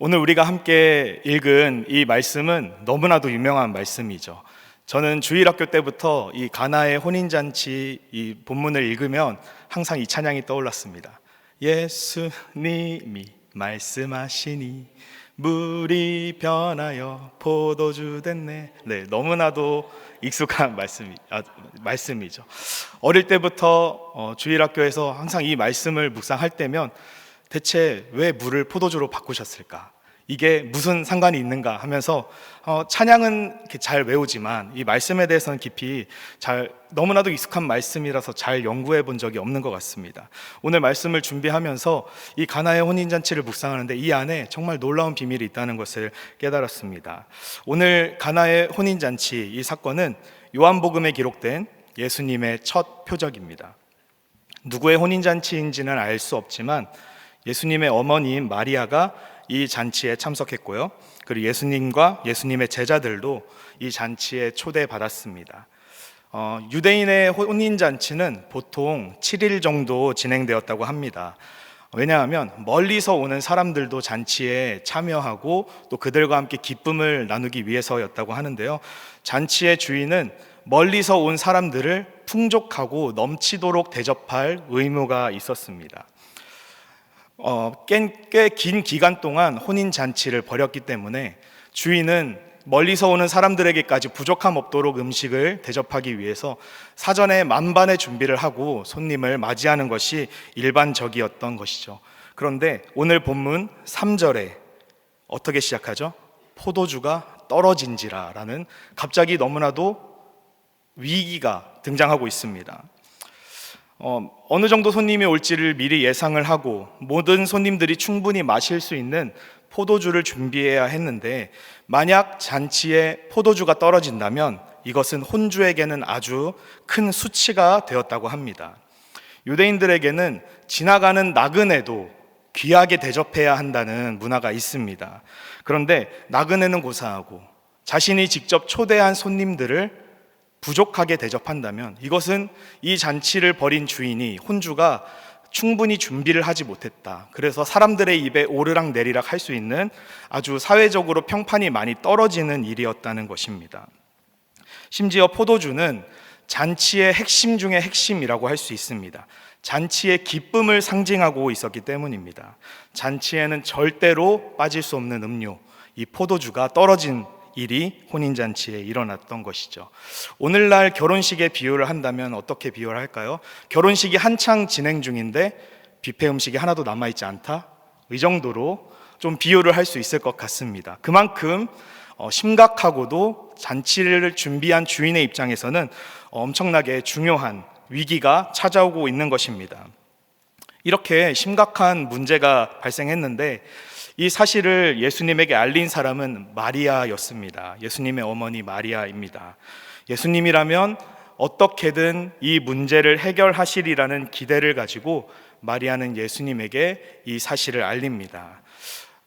오늘 우리가 함께 읽은 이 말씀은 너무나도 유명한 말씀이죠. 저는 주일학교 때부터 이 가나의 혼인잔치 이 본문을 읽으면 항상 이 찬양이 떠올랐습니다. 예수님이 말씀하시니 물이 변하여 포도주 됐네. 네, 너무나도 익숙한 말씀이죠. 어릴 때부터 주일학교에서 항상 이 말씀을 묵상할 때면 대체 왜 물을 포도주로 바꾸셨을까? 이게 무슨 상관이 있는가 하면서 찬양은 이렇게 잘 외우지만 이 말씀에 대해서는 깊이 너무나도 익숙한 말씀이라서 잘 연구해 본 적이 없는 것 같습니다. 오늘 말씀을 준비하면서 이 가나의 혼인잔치를 묵상하는데 이 안에 정말 놀라운 비밀이 있다는 것을 깨달았습니다. 오늘 가나의 혼인잔치 이 사건은 요한복음에 기록된 예수님의 첫 표적입니다. 누구의 혼인잔치인지는 알 수 없지만 예수님의 어머니인 마리아가 이 잔치에 참석했고요. 그리고 예수님과 예수님의 제자들도 이 잔치에 초대받았습니다. 유대인의 혼인잔치는 보통 7일 정도 진행되었다고 합니다. 왜냐하면 멀리서 오는 사람들도 잔치에 참여하고 또 그들과 함께 기쁨을 나누기 위해서였다고 하는데요. 잔치의 주인은 멀리서 온 사람들을 풍족하고 넘치도록 대접할 의무가 있었습니다. 꽤 긴 기간 동안 혼인잔치를 벌였기 때문에 주인은 멀리서 오는 사람들에게까지 부족함 없도록 음식을 대접하기 위해서 사전에 만반의 준비를 하고 손님을 맞이하는 것이 일반적이었던 것이죠. 그런데 오늘 본문 3절에 어떻게 시작하죠? 포도주가 떨어진지라 라는 갑자기 너무나도 위기가 등장하고 있습니다. 어느 정도 손님이 올지를 미리 예상을 하고 모든 손님들이 충분히 마실 수 있는 포도주를 준비해야 했는데 만약 잔치에 포도주가 떨어진다면 이것은 혼주에게는 아주 큰 수치가 되었다고 합니다. 유대인들에게는 지나가는 나그네도 귀하게 대접해야 한다는 문화가 있습니다. 그런데 나그네는 고사하고 자신이 직접 초대한 손님들을 부족하게 대접한다면 이것은 이 잔치를 벌인 주인이 혼주가 충분히 준비를 하지 못했다. 그래서 사람들의 입에 오르락 내리락 할 수 있는 아주 사회적으로 평판이 많이 떨어지는 일이었다는 것입니다. 심지어 포도주는 잔치의 핵심 중의 핵심이라고 할 수 있습니다. 잔치의 기쁨을 상징하고 있었기 때문입니다. 잔치에는 절대로 빠질 수 없는 음료, 이 포도주가 떨어진 일이 혼인잔치에 일어났던 것이죠. 오늘날 결혼식에 비유를 한다면 어떻게 비유를 할까요? 결혼식이 한창 진행 중인데 뷔페 음식이 하나도 남아있지 않다? 이 정도로 좀 비유를 할 수 있을 것 같습니다. 그만큼 심각하고도 잔치를 준비한 주인의 입장에서는 엄청나게 중요한 위기가 찾아오고 있는 것입니다. 이렇게 심각한 문제가 발생했는데 이 사실을 예수님에게 알린 사람은 마리아였습니다. 예수님의 어머니 마리아입니다. 예수님이라면 어떻게든 이 문제를 해결하시리라는 기대를 가지고 마리아는 예수님에게 이 사실을 알립니다.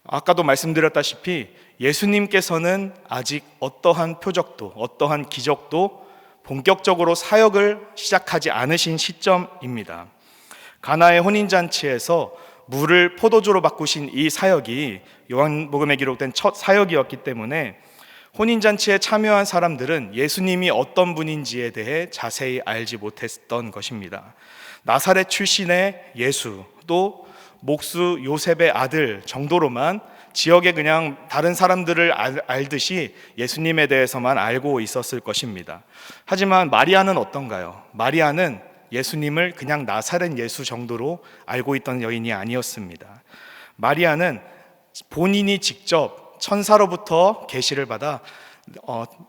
아까도 말씀드렸다시피 예수님께서는 아직 어떠한 표적도 어떠한 기적도 본격적으로 사역을 시작하지 않으신 시점입니다. 가나의 혼인잔치에서 물을 포도주로 바꾸신 이 사역이 요한복음에 기록된 첫 사역이었기 때문에 혼인잔치에 참여한 사람들은 예수님이 어떤 분인지에 대해 자세히 알지 못했던 것입니다. 나사렛 출신의 예수, 또 목수 요셉의 아들 정도로만 지역에 그냥 다른 사람들을 알듯이 예수님에 대해서만 알고 있었을 것입니다. 하지만 마리아는 어떤가요? 마리아는 예수님을 그냥 나사렛 예수 정도로 알고 있던 여인이 아니었습니다. 마리아는 본인이 직접 천사로부터 계시를 받아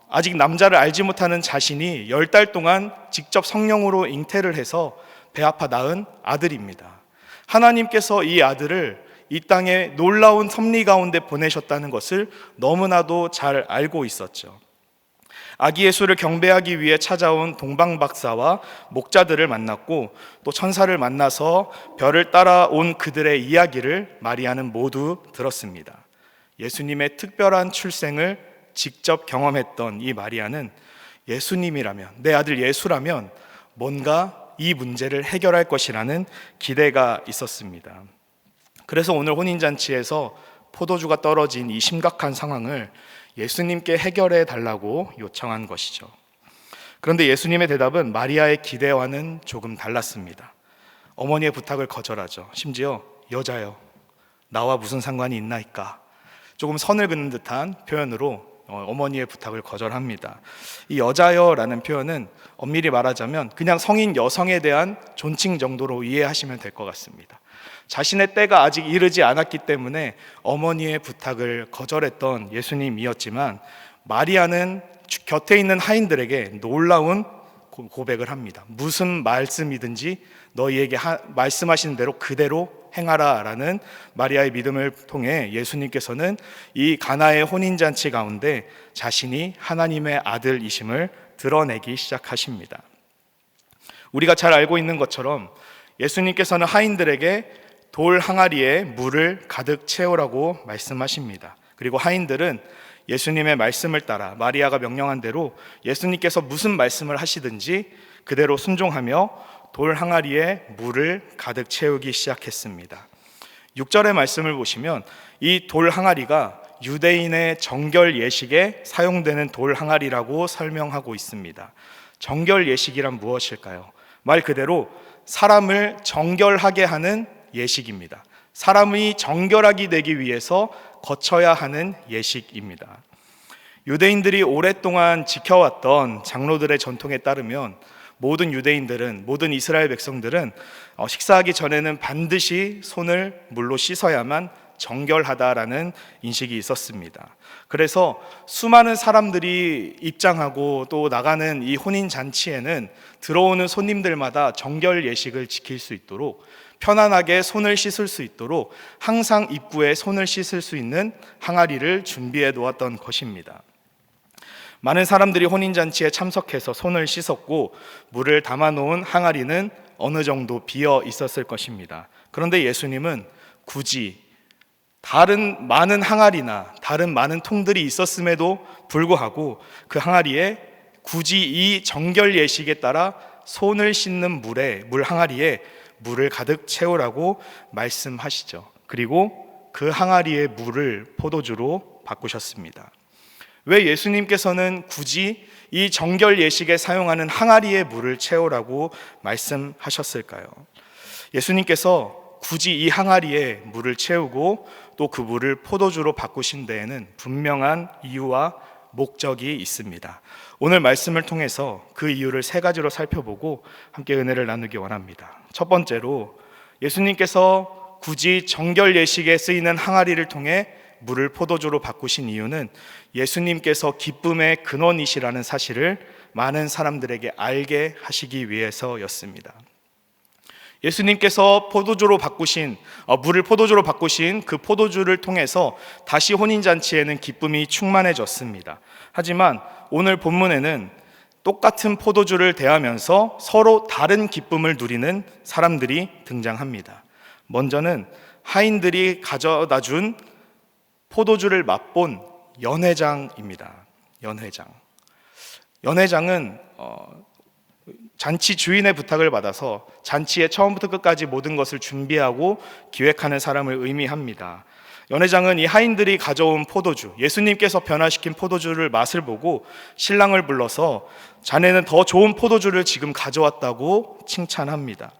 아직 남자를 알지 못하는 자신이 10달 동안 직접 성령으로 잉태를 해서 배 아파 낳은 아들입니다. 하나님께서 이 아들을 이 땅에 놀라운 섭리 가운데 보내셨다는 것을 너무나도 잘 알고 있었죠. 아기 예수를 경배하기 위해 찾아온 동방박사와 목자들을 만났고 또 천사를 만나서 별을 따라온 그들의 이야기를 마리아는 모두 들었습니다. 예수님의 특별한 출생을 직접 경험했던 이 마리아는 예수님이라면, 내 아들 예수라면 뭔가 이 문제를 해결할 것이라는 기대가 있었습니다. 그래서 오늘 혼인잔치에서 포도주가 떨어진 이 심각한 상황을 예수님께 해결해 달라고 요청한 것이죠. 그런데 예수님의 대답은 마리아의 기대와는 조금 달랐습니다. 어머니의 부탁을 거절하죠. 심지어 여자여, 나와 무슨 상관이 있나이까? 조금 선을 긋는 듯한 표현으로 어머니의 부탁을 거절합니다. 이 여자여라는 표현은 엄밀히 말하자면 그냥 성인 여성에 대한 존칭 정도로 이해하시면 될 것 같습니다. 자신의 때가 아직 이르지 않았기 때문에 어머니의 부탁을 거절했던 예수님이었지만, 마리아는 곁에 있는 하인들에게 놀라운 고백을 합니다. 무슨 말씀이든지 너희에게 말씀하시는 대로 그대로 행하라 라는 마리아의 믿음을 통해 예수님께서는 이 가나의 혼인잔치 가운데 자신이 하나님의 아들이심을 드러내기 시작하십니다. 우리가 잘 알고 있는 것처럼 예수님께서는 하인들에게 돌 항아리에 물을 가득 채우라고 말씀하십니다. 그리고 하인들은 예수님의 말씀을 따라 마리아가 명령한 대로 예수님께서 무슨 말씀을 하시든지 그대로 순종하며 돌 항아리에 물을 가득 채우기 시작했습니다. 6절의 말씀을 보시면 이 돌 항아리가 유대인의 정결 예식에 사용되는 돌 항아리라고 설명하고 있습니다. 정결 예식이란 무엇일까요? 말 그대로 사람을 정결하게 하는 예식입니다. 사람이 정결하게 되기 위해서 거쳐야 하는 예식입니다. 유대인들이 오랫동안 지켜왔던 장로들의 전통에 따르면 모든 유대인들은, 모든 이스라엘 백성들은 식사하기 전에는 반드시 손을 물로 씻어야만 정결하다라는 인식이 있었습니다. 그래서 수많은 사람들이 입장하고 또 나가는 이 혼인잔치에는 들어오는 손님들마다 정결 예식을 지킬 수 있도록, 편안하게 손을 씻을 수 있도록 항상 입구에 손을 씻을 수 있는 항아리를 준비해 놓았던 것입니다. 많은 사람들이 혼인잔치에 참석해서 손을 씻었고 물을 담아놓은 항아리는 어느 정도 비어 있었을 것입니다. 그런데 예수님은 굳이 다른 많은 항아리나 다른 많은 통들이 있었음에도 불구하고 그 항아리에 굳이 이 정결 예식에 따라 손을 씻는 물 항아리에 물을 가득 채우라고 말씀하시죠. 그리고 그 항아리의 물을 포도주로 바꾸셨습니다. 왜 예수님께서는 굳이 이 정결 예식에 사용하는 항아리의 물을 채우라고 말씀하셨을까요? 예수님께서 굳이 이 항아리에 물을 채우고 또 그 물을 포도주로 바꾸신 데에는 분명한 이유와 목적이 있습니다. 오늘 말씀을 통해서 그 이유를 세 가지로 살펴보고 함께 은혜를 나누기 원합니다. 첫 번째로, 예수님께서 굳이 정결 예식에 쓰이는 항아리를 통해 물을 포도주로 바꾸신 이유는 예수님께서 기쁨의 근원이시라는 사실을 많은 사람들에게 알게 하시기 위해서였습니다. 예수님께서 물을 포도주로 바꾸신 그 포도주를 통해서 다시 혼인잔치에는 기쁨이 충만해졌습니다. 하지만 오늘 본문에는 똑같은 포도주를 대하면서 서로 다른 기쁨을 누리는 사람들이 등장합니다. 먼저는 하인들이 가져다 준 포도주를 맛본 연회장입니다. 연회장은 잔치 주인의 부탁을 받아서 잔치의 처음부터 끝까지 모든 것을 준비하고 기획하는 사람을 의미합니다. 연회장은 이 하인들이 가져온 포도주, 예수님께서 변화시킨 포도주를 맛을 보고 신랑을 불러서 자네는 더 좋은 포도주를 지금 가져왔다고 칭찬합니다.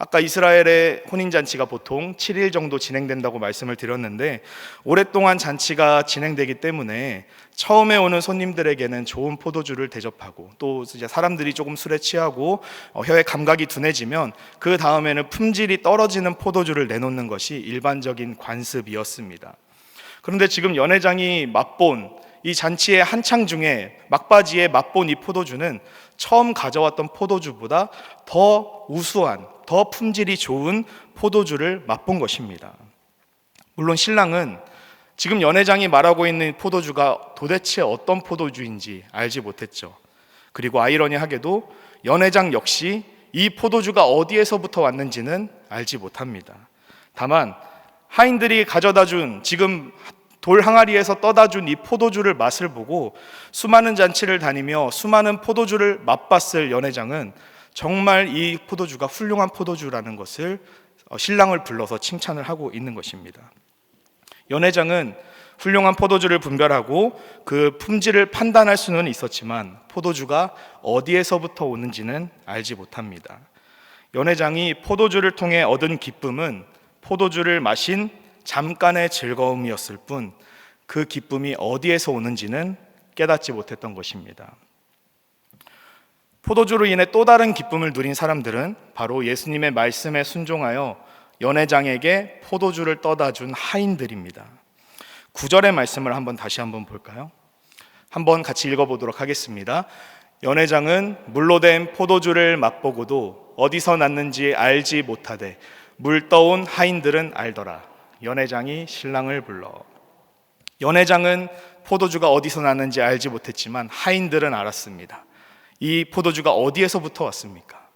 아까 이스라엘의 혼인잔치가 보통 7일 정도 진행된다고 말씀을 드렸는데, 오랫동안 잔치가 진행되기 때문에 처음에 오는 손님들에게는 좋은 포도주를 대접하고, 또 이제 사람들이 조금 술에 취하고 혀의 감각이 둔해지면 그 다음에는 품질이 떨어지는 포도주를 내놓는 것이 일반적인 관습이었습니다. 그런데 지금 연회장이 맛본 이 잔치의 한창 중에 막바지에 맛본 이 포도주는 처음 가져왔던 포도주보다 더 우수한, 더 품질이 좋은 포도주를 맛본 것입니다. 물론 신랑은 지금 연회장이 말하고 있는 포도주가 도대체 어떤 포도주인지 알지 못했죠. 그리고 아이러니하게도 연회장 역시 이 포도주가 어디에서부터 왔는지는 알지 못합니다. 다만 하인들이 가져다 준, 지금 돌 항아리에서 떠다 준 이 포도주를 맛을 보고 수많은 잔치를 다니며 수많은 포도주를 맛봤을 연회장은 정말 이 포도주가 훌륭한 포도주라는 것을 신랑을 불러서 칭찬을 하고 있는 것입니다. 연회장은 훌륭한 포도주를 분별하고 그 품질을 판단할 수는 있었지만 포도주가 어디에서부터 오는지는 알지 못합니다. 연회장이 포도주를 통해 얻은 기쁨은 포도주를 마신 잠깐의 즐거움이었을 뿐 그 기쁨이 어디에서 오는지는 깨닫지 못했던 것입니다. 포도주로 인해 또 다른 기쁨을 누린 사람들은 바로 예수님의 말씀에 순종하여 연회장에게 포도주를 떠다 준 하인들입니다. 9절의 말씀을 다시 한번 볼까요? 한번 같이 읽어보도록 하겠습니다. 연회장은 물로 된 포도주를 맛보고도 어디서 났는지 알지 못하되 물 떠온 하인들은 알더라. 연회장이 신랑을 불러. 연회장은 포도주가 어디서 났는지 알지 못했지만 하인들은 알았습니다. 이 포도주가 어디에서부터 왔습니까?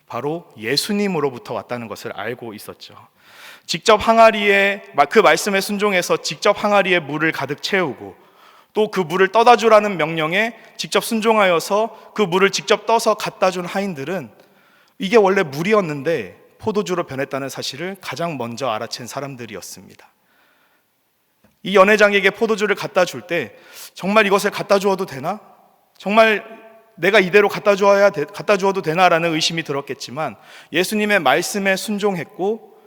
바로 예수님으로부터 왔다는 것을 알고 있었죠. 직접 항아리에, 그 말씀에 순종해서 직접 항아리에 물을 가득 채우고 또 그 물을 떠다 주라는 명령에 직접 순종하여서 그 물을 직접 떠서 갖다 준 하인들은 이게 원래 물이었는데 포도주로 변했다는 사실을 가장 먼저 알아챈 사람들이었습니다. 이 연회장에게 포도주를 갖다 줄 때 정말 이것을 갖다 주어도 되나? 정말 내가 이대로 갖다 주어도 되나라는 의심이 들었겠지만 예수님의 말씀에 순종했고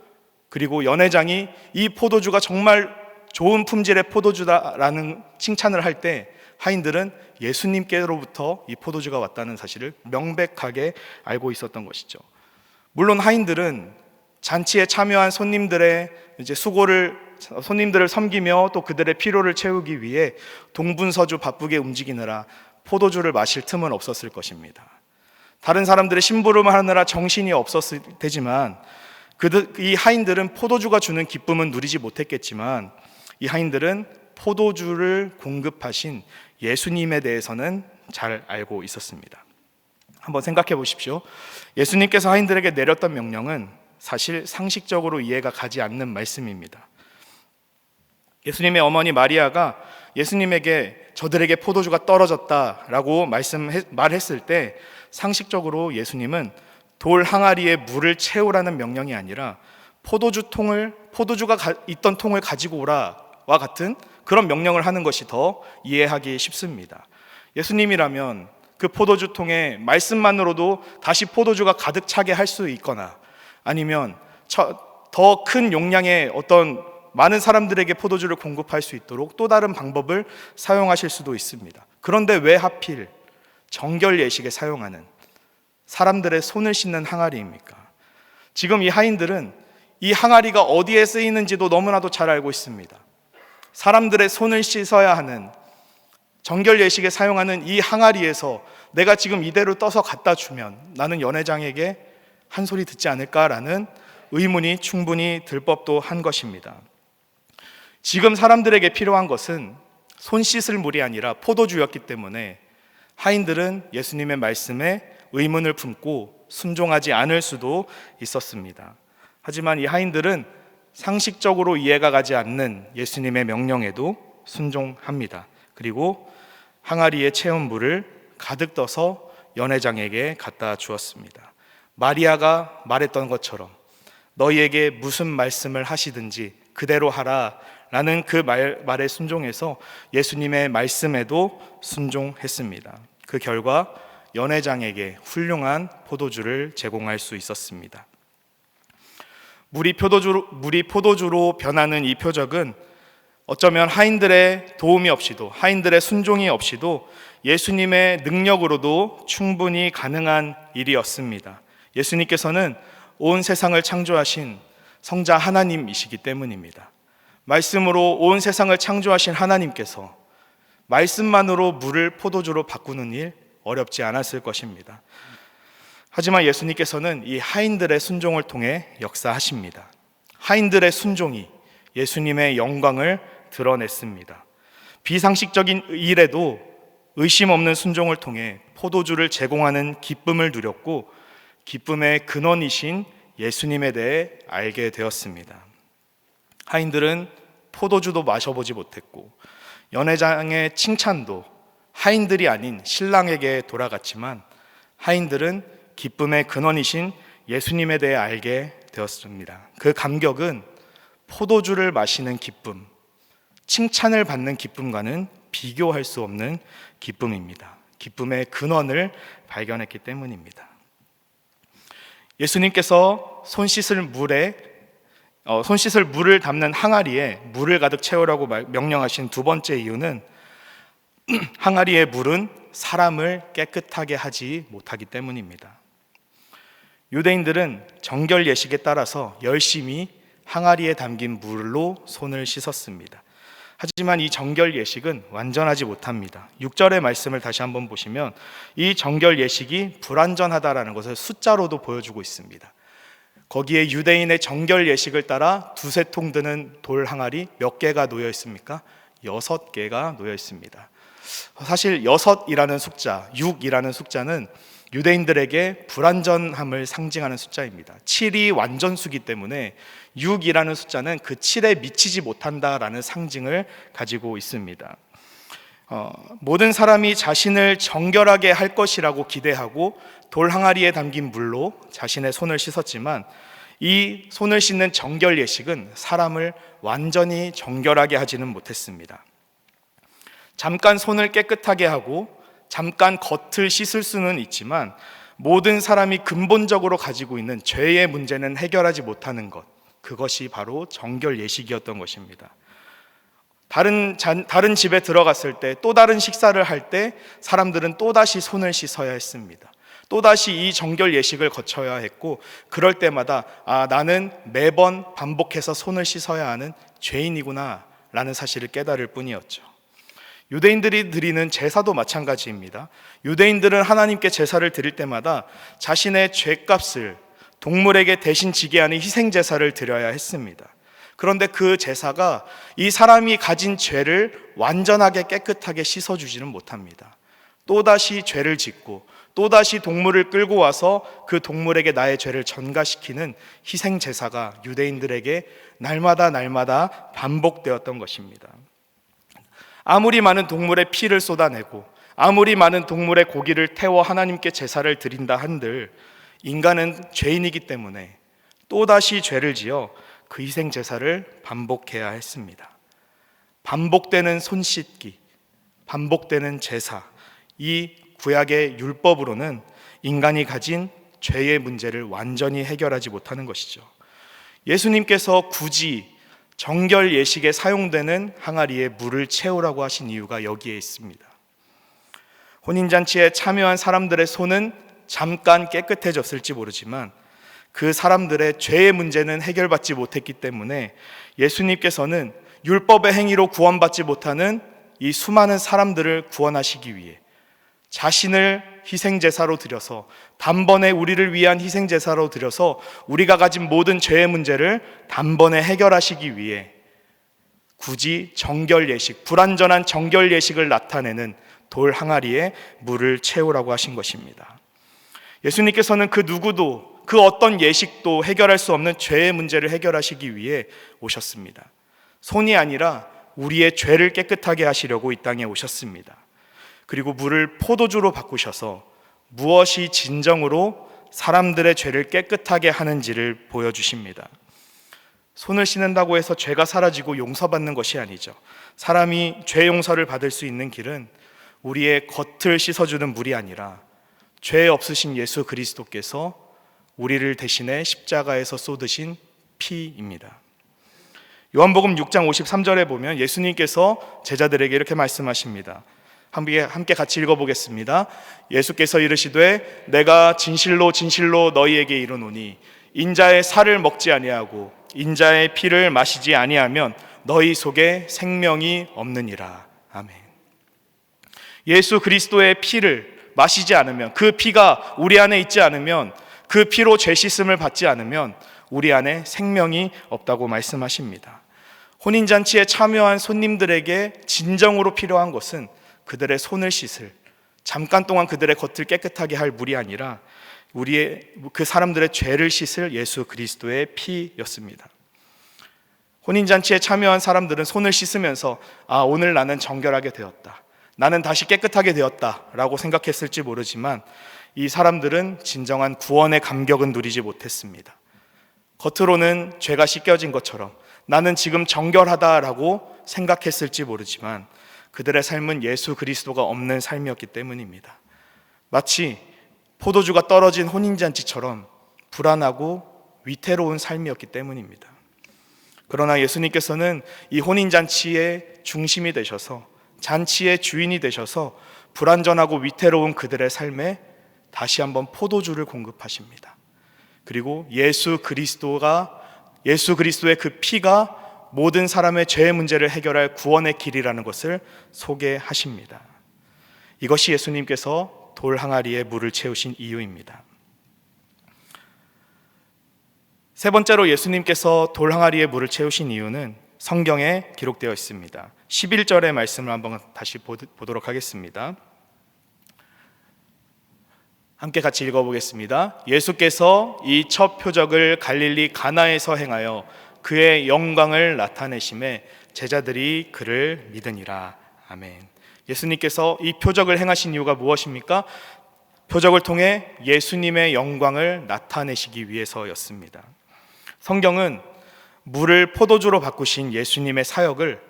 그리고 연회장이 이 포도주가 정말 좋은 품질의 포도주다라는 칭찬을 할 때 하인들은 예수님께로부터 이 포도주가 왔다는 사실을 명백하게 알고 있었던 것이죠. 물론 하인들은 잔치에 참여한 손님들의 손님들을 섬기며 또 그들의 필요를 채우기 위해 동분서주 바쁘게 움직이느라 포도주를 마실 틈은 없었을 것입니다. 다른 사람들의 심부름을 하느라 정신이 없었을 테지만 이 하인들은 포도주가 주는 기쁨은 누리지 못했겠지만 이 하인들은 포도주를 공급하신 예수님에 대해서는 잘 알고 있었습니다. 한번 생각해 보십시오. 예수님께서 하인들에게 내렸던 명령은 사실 상식적으로 이해가 가지 않는 말씀입니다. 예수님의 어머니 마리아가 예수님에게 저들에게 포도주가 떨어졌다라고 말했을 때 상식적으로 예수님은 돌 항아리에 물을 채우라는 명령이 아니라 포도주가 있던 통을 가지고 오라와 같은 그런 명령을 하는 것이 더 이해하기 쉽습니다. 예수님이라면 그 포도주 통에 말씀만으로도 다시 포도주가 가득 차게 할 수 있거나 아니면 더 큰 용량의 어떤 많은 사람들에게 포도주를 공급할 수 있도록 또 다른 방법을 사용하실 수도 있습니다. 그런데 왜 하필 정결 예식에 사용하는 사람들의 손을 씻는 항아리입니까? 지금 이 하인들은 이 항아리가 어디에 쓰이는지도 너무나도 잘 알고 있습니다. 사람들의 손을 씻어야 하는 정결 예식에 사용하는 이 항아리에서 내가 지금 이대로 떠서 갖다 주면 나는 연회장에게 한 소리 듣지 않을까라는 의문이 충분히 들 법도 한 것입니다. 지금 사람들에게 필요한 것은 손 씻을 물이 아니라 포도주였기 때문에 하인들은 예수님의 말씀에 의문을 품고 순종하지 않을 수도 있었습니다. 하지만 이 하인들은 상식적으로 이해가 가지 않는 예수님의 명령에도 순종합니다. 그리고 항아리에 채운 물을 가득 떠서 연회장에게 갖다 주었습니다. 마리아가 말했던 것처럼 너희에게 무슨 말씀을 하시든지 그대로 하라 라는 그 말에 순종해서 예수님의 말씀에도 순종했습니다. 그 결과 연회장에게 훌륭한 포도주를 제공할 수 있었습니다. 물이 포도주로 변하는 이 표적은 어쩌면 하인들의 도움이 없이도, 하인들의 순종이 없이도 예수님의 능력으로도 충분히 가능한 일이었습니다. 예수님께서는 온 세상을 창조하신 성자 하나님이시기 때문입니다. 말씀으로 온 세상을 창조하신 하나님께서 말씀만으로 물을 포도주로 바꾸는 일 어렵지 않았을 것입니다. 하지만 예수님께서는 이 하인들의 순종을 통해 역사하십니다. 하인들의 순종이 예수님의 영광을 드러냈습니다. 비상식적인 일에도 의심 없는 순종을 통해 포도주를 제공하는 기쁨을 누렸고 기쁨의 근원이신 예수님에 대해 알게 되었습니다. 하인들은 포도주도 마셔보지 못했고 연회장의 칭찬도 하인들이 아닌 신랑에게 돌아갔지만 하인들은 기쁨의 근원이신 예수님에 대해 알게 되었습니다. 그 감격은 포도주를 마시는 기쁨, 칭찬을 받는 기쁨과는 비교할 수 없는 기쁨입니다. 기쁨의 근원을 발견했기 때문입니다. 예수님께서 손 씻을 물을 담는 항아리에 물을 가득 채우라고 명령하신 두 번째 이유는 항아리의 물은 사람을 깨끗하게 하지 못하기 때문입니다. 유대인들은 정결 예식에 따라서 열심히 항아리에 담긴 물로 손을 씻었습니다. 하지만 이 정결 예식은 완전하지 못합니다. 6절의 말씀을 다시 한번 보시면 이 정결 예식이 불완전하다라는 것을 숫자로도 보여주고 있습니다. 거기에 유대인의 정결 예식을 따라 두세 통 드는 돌 항아리 몇 개가 놓여 있습니까? 6개가 놓여 있습니다. 사실 6이라는 숫자, 6이라는 숫자는 유대인들에게 불완전함을 상징하는 숫자입니다. 7이 완전수기 때문에 6이라는 숫자는 그 7에 미치지 못한다라는 상징을 가지고 있습니다. 모든 사람이 자신을 정결하게 할 것이라고 기대하고 돌 항아리에 담긴 물로 자신의 손을 씻었지만 이 손을 씻는 정결 예식은 사람을 완전히 정결하게 하지는 못했습니다. 잠깐 손을 깨끗하게 하고 잠깐 겉을 씻을 수는 있지만 모든 사람이 근본적으로 가지고 있는 죄의 문제는 해결하지 못하는 것, 그것이 바로 정결 예식이었던 것입니다. 다른 집에 들어갔을 때, 또 다른 식사를 할 때 사람들은 또다시 손을 씻어야 했습니다. 또다시 이 정결 예식을 거쳐야 했고, 그럴 때마다 나는 매번 반복해서 손을 씻어야 하는 죄인이구나 라는 사실을 깨달을 뿐이었죠. 유대인들이 드리는 제사도 마찬가지입니다. 유대인들은 하나님께 제사를 드릴 때마다 자신의 죄값을 동물에게 대신 지게 하는 희생제사를 드려야 했습니다. 그런데 그 제사가 이 사람이 가진 죄를 완전하게 깨끗하게 씻어주지는 못합니다. 또다시 죄를 짓고 또다시 동물을 끌고 와서 그 동물에게 나의 죄를 전가시키는 희생제사가 유대인들에게 날마다 반복되었던 것입니다. 아무리 많은 동물의 피를 쏟아내고 아무리 많은 동물의 고기를 태워 하나님께 제사를 드린다 한들 인간은 죄인이기 때문에 또다시 죄를 지어 그 희생 제사를 반복해야 했습니다. 반복되는 손 씻기, 반복되는 제사, 이 구약의 율법으로는 인간이 가진 죄의 문제를 완전히 해결하지 못하는 것이죠. 예수님께서 굳이 정결 예식에 사용되는 항아리에 물을 채우라고 하신 이유가 여기에 있습니다. 혼인잔치에 참여한 사람들의 손은 잠깐 깨끗해졌을지 모르지만 그 사람들의 죄의 문제는 해결받지 못했기 때문에 예수님께서는 율법의 행위로 구원받지 못하는 이 수많은 사람들을 구원하시기 위해 자신을 희생제사로 드려서, 단번에 우리를 위한 희생제사로 드려서 우리가 가진 모든 죄의 문제를 단번에 해결하시기 위해 굳이 정결 예식, 불완전한 정결 예식을 나타내는 돌 항아리에 물을 채우라고 하신 것입니다. 예수님께서는 그 누구도, 그 어떤 예식도 해결할 수 없는 죄의 문제를 해결하시기 위해 오셨습니다. 손이 아니라 우리의 죄를 깨끗하게 하시려고 이 땅에 오셨습니다. 그리고 물을 포도주로 바꾸셔서 무엇이 진정으로 사람들의 죄를 깨끗하게 하는지를 보여주십니다. 손을 씻는다고 해서 죄가 사라지고 용서받는 것이 아니죠. 사람이 죄 용서를 받을 수 있는 길은 우리의 겉을 씻어주는 물이 아니라 죄 없으신 예수 그리스도께서 우리를 대신해 십자가에서 쏟으신 피입니다. 요한복음 6장 53절에 보면 예수님께서 제자들에게 이렇게 말씀하십니다. 함께 같이 읽어보겠습니다. 예수께서 이르시되 내가 진실로 진실로 너희에게 이르노니 인자의 살을 먹지 아니하고 인자의 피를 마시지 아니하면 너희 속에 생명이 없느니라. 아멘. 예수 그리스도의 피를 마시지 않으면, 그 피가 우리 안에 있지 않으면, 그 피로 죄 씻음을 받지 않으면 우리 안에 생명이 없다고 말씀하십니다. 혼인잔치에 참여한 손님들에게 진정으로 필요한 것은 그들의 손을 씻을, 잠깐 동안 그들의 겉을 깨끗하게 할 물이 아니라 그 사람들의 죄를 씻을 예수 그리스도의 피였습니다. 혼인잔치에 참여한 사람들은 손을 씻으면서 오늘 나는 정결하게 되었다, 나는 다시 깨끗하게 되었다 라고 생각했을지 모르지만 이 사람들은 진정한 구원의 감격은 누리지 못했습니다. 겉으로는 죄가 씻겨진 것처럼 나는 지금 정결하다라고 생각했을지 모르지만 그들의 삶은 예수 그리스도가 없는 삶이었기 때문입니다. 마치 포도주가 떨어진 혼인잔치처럼 불안하고 위태로운 삶이었기 때문입니다. 그러나 예수님께서는 이 혼인잔치의 중심이 되셔서, 잔치의 주인이 되셔서 불완전하고 위태로운 그들의 삶에 다시 한번 포도주를 공급하십니다. 그리고 예수 그리스도의 그 피가 모든 사람의 죄의 문제를 해결할 구원의 길이라는 것을 소개하십니다. 이것이 예수님께서 돌 항아리에 물을 채우신 이유입니다. 세 번째로 예수님께서 돌 항아리에 물을 채우신 이유는 성경에 기록되어 있습니다. 11절의 말씀을 한번 다시 보도록 하겠습니다. 함께 같이 읽어보겠습니다. 예수께서 이 첫 표적을 갈릴리 가나에서 행하여 그의 영광을 나타내심에 제자들이 그를 믿으니라. 아멘. 예수님께서 이 표적을 행하신 이유가 무엇입니까? 표적을 통해 예수님의 영광을 나타내시기 위해서였습니다. 성경은 물을 포도주로 바꾸신 예수님의 사역을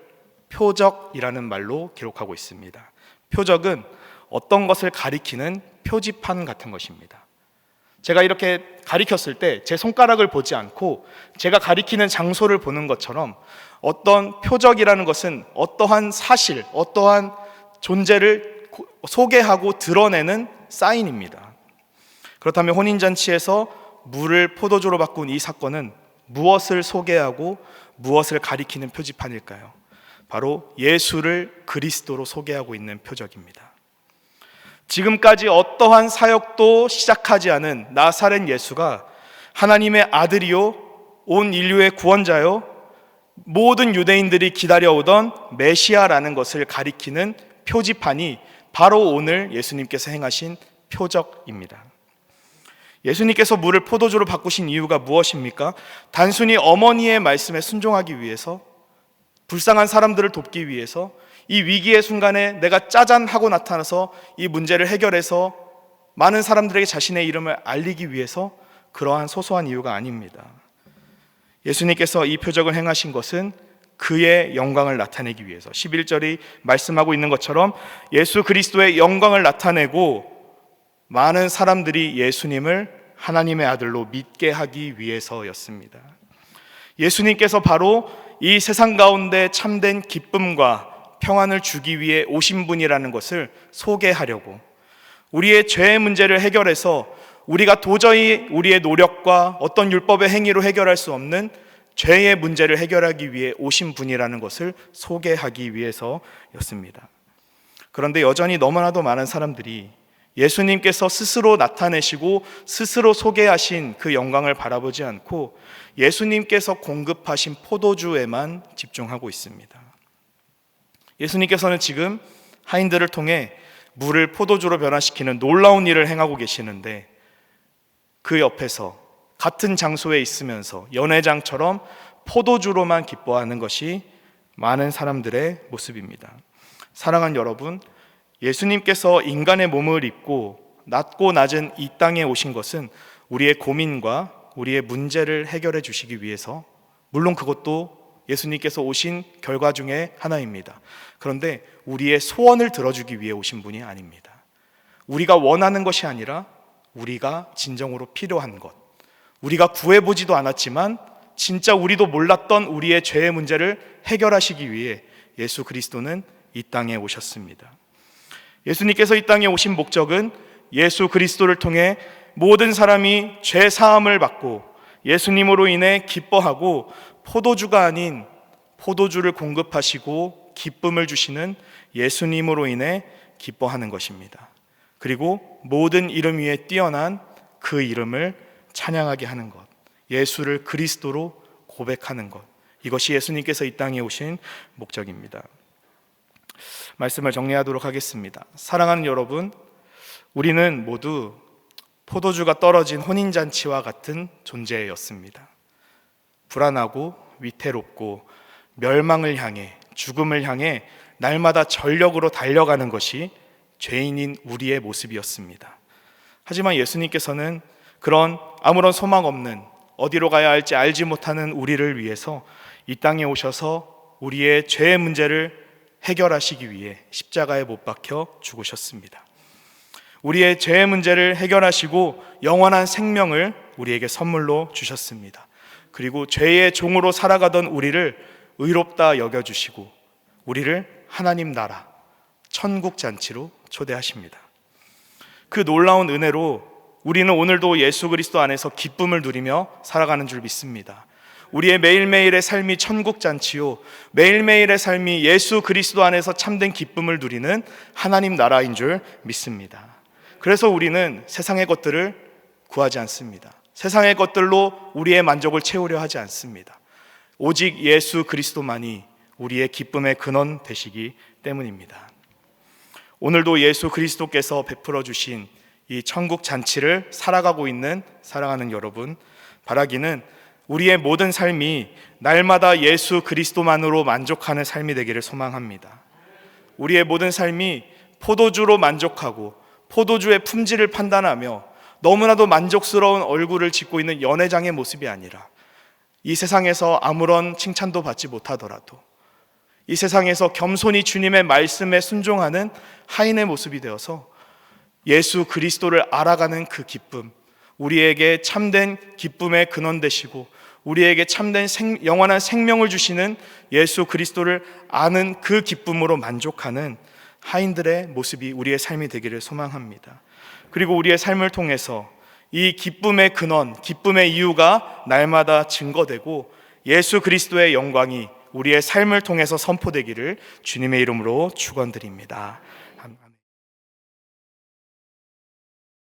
표적이라는 말로 기록하고 있습니다. 표적은 어떤 것을 가리키는 표지판 같은 것입니다. 제가 이렇게 가리켰을 때 제 손가락을 보지 않고 제가 가리키는 장소를 보는 것처럼 어떤 표적이라는 것은 어떠한 사실, 어떠한 존재를 소개하고 드러내는 사인입니다. 그렇다면 혼인잔치에서 물을 포도주로 바꾼 이 사건은 무엇을 소개하고 무엇을 가리키는 표지판일까요? 바로 예수를 그리스도로 소개하고 있는 표적입니다. 지금까지 어떠한 사역도 시작하지 않은 나사렛 예수가 하나님의 아들이요, 온 인류의 구원자요, 모든 유대인들이 기다려오던 메시아라는 것을 가리키는 표지판이 바로 오늘 예수님께서 행하신 표적입니다. 예수님께서 물을 포도주로 바꾸신 이유가 무엇입니까? 단순히 어머니의 말씀에 순종하기 위해서, 불쌍한 사람들을 돕기 위해서, 이 위기의 순간에 내가 짜잔 하고 나타나서 이 문제를 해결해서 많은 사람들에게 자신의 이름을 알리기 위해서 그러한 소소한 이유가 아닙니다. 예수님께서 이 표적을 행하신 것은 그의 영광을 나타내기 위해서, 11절이 말씀하고 있는 것처럼 예수 그리스도의 영광을 나타내고 많은 사람들이 예수님을 하나님의 아들로 믿게 하기 위해서였습니다. 예수님께서 바로 이 세상 가운데 참된 기쁨과 평안을 주기 위해 오신 분이라는 것을 소개하려고, 우리의 죄의 문제를 해결해서 우리가 도저히 우리의 노력과 어떤 율법의 행위로 해결할 수 없는 죄의 문제를 해결하기 위해 오신 분이라는 것을 소개하기 위해서였습니다. 그런데 여전히 너무나도 많은 사람들이 예수님께서 스스로 나타내시고 스스로 소개하신 그 영광을 바라보지 않고 예수님께서 공급하신 포도주에만 집중하고 있습니다. 예수님께서는 지금 하인들을 통해 물을 포도주로 변화시키는 놀라운 일을 행하고 계시는데, 그 옆에서 같은 장소에 있으면서 연회장처럼 포도주로만 기뻐하는 것이 많은 사람들의 모습입니다. 사랑하는 여러분, 예수님께서 인간의 몸을 입고 낮고 낮은 이 땅에 오신 것은 우리의 고민과 우리의 문제를 해결해 주시기 위해서, 물론 그것도 예수님께서 오신 결과 중에 하나입니다. 그런데 우리의 소원을 들어주기 위해 오신 분이 아닙니다. 우리가 원하는 것이 아니라 우리가 진정으로 필요한 것, 우리가 구해보지도 않았지만 진짜 우리도 몰랐던 우리의 죄의 문제를 해결하시기 위해 예수 그리스도는 이 땅에 오셨습니다. 예수님께서 이 땅에 오신 목적은 예수 그리스도를 통해 모든 사람이 죄 사함을 받고 예수님으로 인해 기뻐하고 포도주가 아닌 포도주를 공급하시고 기쁨을 주시는 예수님으로 인해 기뻐하는 것입니다. 그리고 모든 이름 위에 뛰어난 그 이름을 찬양하게 하는 것, 예수를 그리스도로 고백하는 것, 이것이 예수님께서 이 땅에 오신 목적입니다. 말씀을 정리하도록 하겠습니다. 사랑하는 여러분, 우리는 모두 포도주가 떨어진 혼인잔치와 같은 존재였습니다. 불안하고 위태롭고 멸망을 향해, 죽음을 향해 날마다 전력으로 달려가는 것이 죄인인 우리의 모습이었습니다. 하지만 예수님께서는 그런 아무런 소망 없는, 어디로 가야 할지 알지 못하는 우리를 위해서 이 땅에 오셔서 우리의 죄의 문제를 해결하시기 위해 십자가에 못 박혀 죽으셨습니다. 우리의 죄의 문제를 해결하시고 영원한 생명을 우리에게 선물로 주셨습니다. 그리고 죄의 종으로 살아가던 우리를 의롭다 여겨주시고 우리를 하나님 나라, 천국 잔치로 초대하십니다. 그 놀라운 은혜로 우리는 오늘도 예수 그리스도 안에서 기쁨을 누리며 살아가는 줄 믿습니다. 우리의 매일매일의 삶이 천국 잔치요, 매일매일의 삶이 예수 그리스도 안에서 참된 기쁨을 누리는 하나님 나라인 줄 믿습니다. 그래서 우리는 세상의 것들을 구하지 않습니다. 세상의 것들로 우리의 만족을 채우려 하지 않습니다. 오직 예수 그리스도만이 우리의 기쁨의 근원 되시기 때문입니다. 오늘도 예수 그리스도께서 베풀어 주신 이 천국 잔치를 살아가고 있는 사랑하는 여러분, 바라기는 우리의 모든 삶이 날마다 예수 그리스도만으로 만족하는 삶이 되기를 소망합니다. 우리의 모든 삶이 포도주로 만족하고 포도주의 품질을 판단하며 너무나도 만족스러운 얼굴을 짓고 있는 연회장의 모습이 아니라 이 세상에서 아무런 칭찬도 받지 못하더라도 이 세상에서 겸손히 주님의 말씀에 순종하는 하인의 모습이 되어서 예수 그리스도를 알아가는 그 기쁨, 우리에게 참된 기쁨의 근원 되시고 우리에게 참된 영원한 생명을 주시는 예수 그리스도를 아는 그 기쁨으로 만족하는 하인들의 모습이 우리의 삶이 되기를 소망합니다. 그리고 우리의 삶을 통해서 이 기쁨의 근원, 기쁨의 이유가 날마다 증거되고 예수 그리스도의 영광이 우리의 삶을 통해서 선포되기를 주님의 이름으로 축원드립니다.